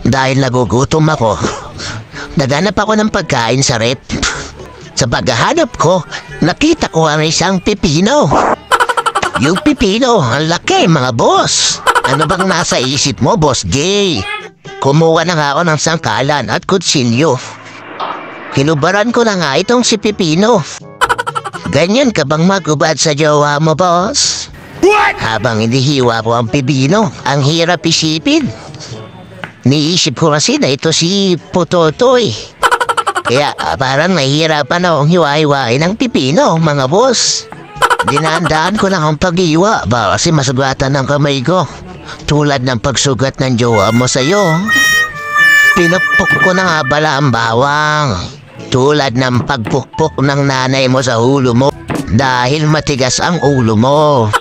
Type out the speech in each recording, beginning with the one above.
Dahil nagugutom ako, naghanap ako ng pagkain sa rep. Sa paghahanap ko, nakita ko ang isang pipino. Yung pipino, ang laki mga boss. Ano bang nasa isip mo, Boss Jay? Kumuha na nga ako ng sangkalan at kutsilyo. Kinubaran ko na nga itong si Pipino. Ganyan ka bang magubad sa jowa mo, boss? What? Habang inihiwa ko ang pipino, ang hirap isipin. Niisip ko kasi na ito si Pototoy. Kaya parang nahihirapan akong hiwa-hiwain ng pipino, mga boss. Dinandaan ko lang ang pag-iwa ba kasi masugatan ng kamay ko. Tulad ng pagsugat ng jowa mo sa'yo. Pinupok ko na nga bala ang bawang. Tulad ng pagpukpok ng nanay mo sa ulo mo. Dahil matigas ang ulo mo.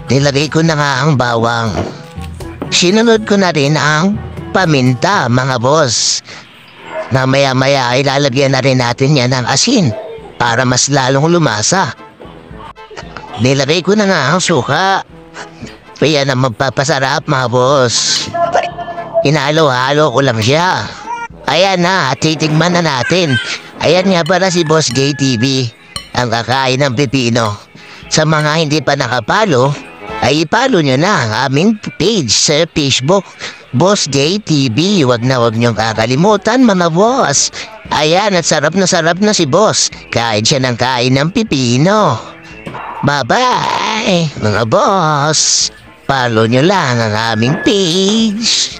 Nilagay ko na nga ang bawang. Sinunod ko na rin ang paminta, mga boss. Na maya-maya ay lalagyan na rin natin yan ng asin para mas lalong lumasa. Nilagay ko na nga ang suka. Kaya na magpapasarap, mga boss. Hinalo-halo ko lang siya. Ayan na, titigman na natin. Ayan nga pala si Boss Jay TV, ang kakain ng pipino. Sa mga hindi pa nakapalo, ay ipalo nyo na ang aming page sa Facebook. Boss Jay TV, wag niyong kakalimutan, mga boss. Ayan, at sarap na si boss. Kain siya ng kain ng pipino. Bye-bye, mga boss. Follow nyo lang ang aming page.